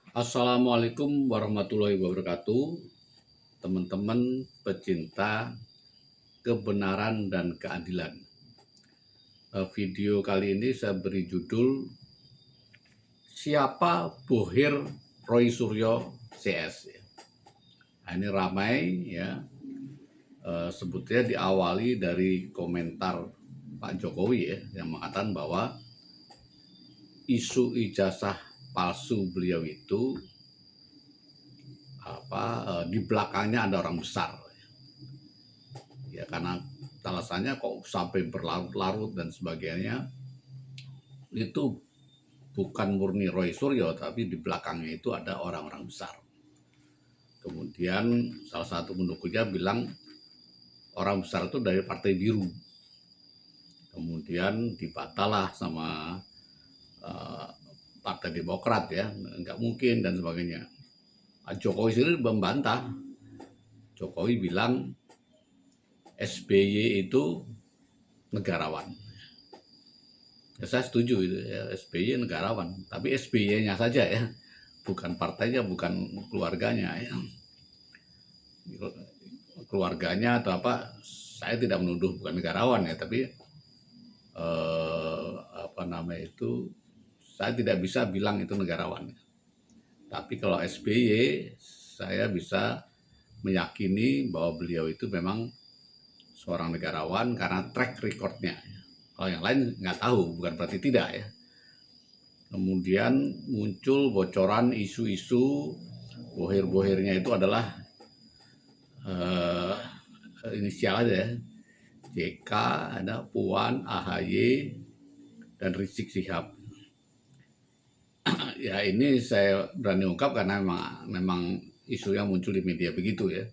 Assalamualaikum warahmatullahi wabarakatuh, teman-teman pecinta kebenaran dan keadilan. Video kali ini saya beri judul Siapa Bohir Roy Suryo CS. Nah, ini ramai ya, sebetulnya diawali dari komentar Pak Jokowi ya, yang mengatakan bahwa isu ijazah palsu beliau itu di belakangnya ada orang besar. Ya karena alasannya kok sampai berlarut-larut dan sebagainya, itu bukan murni Roy Suryo, tapi di belakangnya itu ada orang-orang besar. Kemudian salah satu pendukungnya bilang orang besar itu dari Partai Biru. Kemudian dibatalah sama uh, Partai Demokrat ya, nggak mungkin dan sebagainya. Jokowi sendiri membantah. Jokowi bilang SBY itu negarawan. Ya, saya setuju itu ya, SBY negarawan, tapi SBY-nya saja ya, bukan partainya, bukan keluarganya ya. Keluarganya atau apa, saya tidak menuduh bukan negarawan ya, tapi saya tidak bisa bilang itu negarawan. Tapi kalau SBY, saya bisa meyakini bahwa beliau itu memang seorang negarawan karena track recordnya. Kalau yang lain nggak tahu, bukan berarti tidak ya. Kemudian muncul bocoran isu-isu bohir-bohirnya itu adalah inisial aja ya, JK, ada Puan, AHY, dan Rizik Sihab. Ya ini saya berani ungkap karena memang isunya muncul di media begitu ya,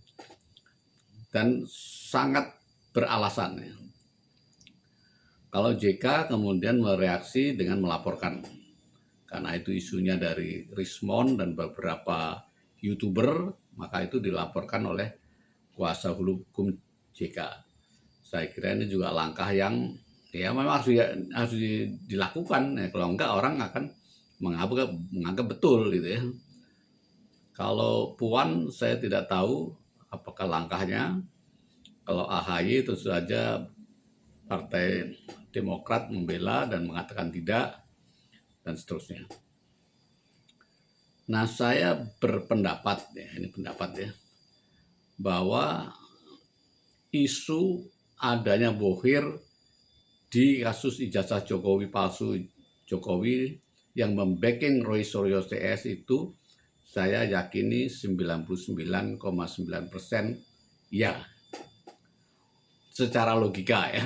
dan sangat beralasan ya. Kalau JK kemudian mereaksi dengan melaporkan, karena itu isunya dari Rismon dan beberapa YouTuber, maka itu dilaporkan oleh kuasa hukum JK. Saya kira ini juga langkah yang ya memang harus dilakukan. Ya, kalau enggak orang akan menganggap betul gitu ya. Kalau Puan saya tidak tahu apakah langkahnya. Kalau AHY tentu saja Partai Demokrat membela dan mengatakan tidak dan seterusnya. Nah, saya berpendapat ya, ini pendapat ya, bahwa isu adanya bohir di kasus ijazah Jokowi palsu Jokowi yang membacking Roy Suryo CS itu saya yakini 99,9% ya, secara logika ya.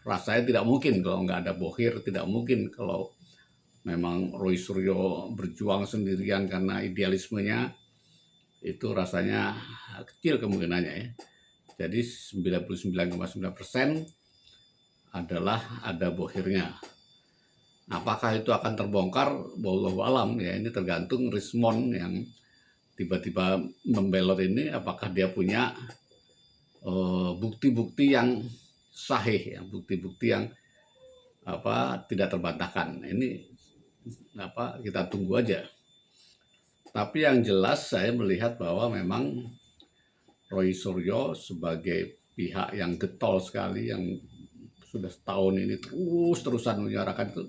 Rasanya tidak mungkin kalau nggak ada bohir, tidak mungkin kalau memang Roy Suryo berjuang sendirian karena idealismenya, itu rasanya kecil kemungkinannya ya. Jadi 99,9% adalah ada bohirnya. Apakah itu akan terbongkar? Wallahu alam ya, ini tergantung Rismon yang tiba-tiba membelot ini, apakah dia punya bukti-bukti yang sahih, bukti-bukti yang tidak terbantahkan. Ini kita tunggu aja. Tapi yang jelas saya melihat bahwa memang Roy Suryo sebagai pihak yang getol sekali, yang sudah setahun ini terus-terusan menyuarakan itu,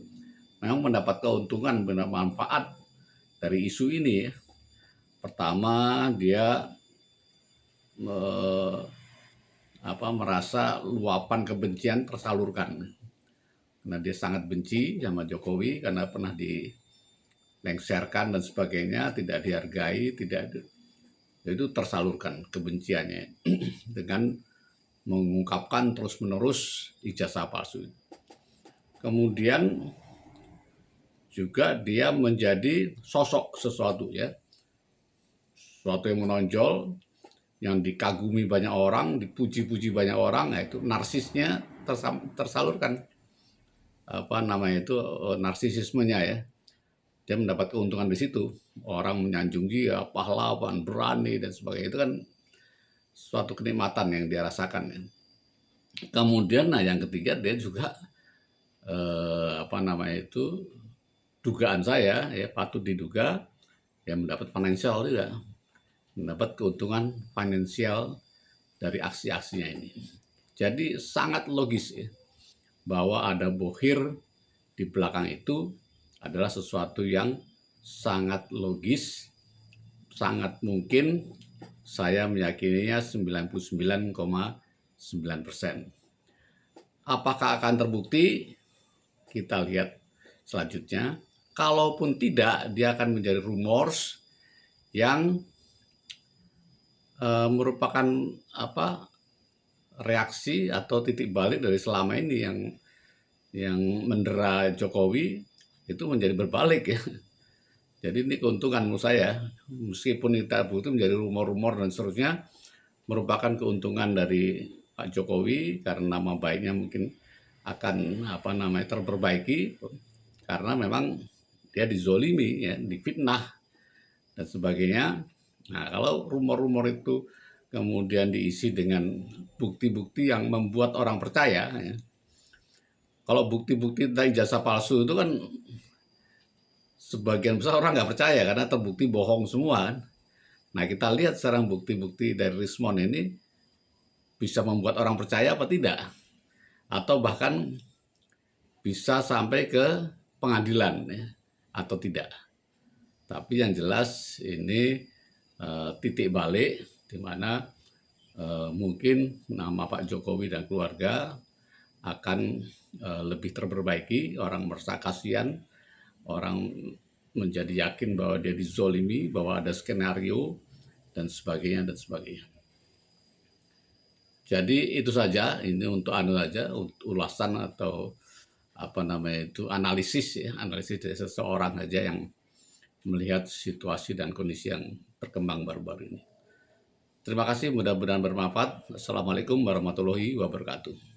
memang mendapat keuntungan, benar manfaat dari isu ini. Pertama, dia merasa luapan kebencian tersalurkan. Karena dia sangat benci sama Jokowi karena pernah dilengserkan dan sebagainya, tidak dihargai, itu tersalurkan kebenciannya dengan mengungkapkan terus-menerus ijazah palsu. Kemudian juga dia menjadi sosok sesuatu ya, sesuatu yang menonjol, yang dikagumi banyak orang, dipuji-puji banyak orang. Nah itu narsisnya tersalurkan, narsisismenya ya. Dia mendapat keuntungan di situ. Orang menyanjung dia, pahlawan, berani dan sebagainya. Itu kan suatu kenikmatan yang dia rasakan ya. Kemudian yang ketiga, dia juga dugaan saya ya patut diduga ya mendapat financial juga, mendapat keuntungan finansial dari aksi-aksinya ini. Jadi sangat logis ya, bahwa ada bohir di belakang itu adalah sesuatu yang sangat logis, sangat mungkin, saya meyakininya 99,9%. Apakah akan terbukti? Kita lihat selanjutnya. Kalaupun tidak, dia akan menjadi rumors yang merupakan reaksi atau titik balik dari selama ini yang mendera Jokowi itu menjadi berbalik ya. Jadi ini keuntungan menurut saya, meskipun kita butuh menjadi rumor-rumor dan seterusnya, merupakan keuntungan dari Pak Jokowi karena nama baiknya mungkin akan terperbaiki karena memang dia dizolimi ya, difitnah dan sebagainya. Nah, kalau rumor-rumor itu kemudian diisi dengan bukti-bukti yang membuat orang percaya ya. Kalau bukti-bukti tentang ijazah palsu itu kan sebagian besar orang nggak percaya karena terbukti bohong semua kan. Nah, kita lihat sekarang bukti-bukti dari Rismon ini bisa membuat orang percaya apa tidak, atau bahkan bisa sampai ke pengadilan ya, atau tidak. Tapi yang jelas ini titik balik di mana mungkin nama Pak Jokowi dan keluarga akan lebih terperbaiki. Orang merasa kasihan, orang menjadi yakin bahwa dia dizolimi, bahwa ada skenario dan sebagainya dan sebagainya. Jadi itu saja, ini untuk ulasan atau analisis ya, analisis dari seseorang saja yang melihat situasi dan kondisi yang berkembang baru-baru ini. Terima kasih, mudah-mudahan bermanfaat. Assalamualaikum warahmatullahi wabarakatuh.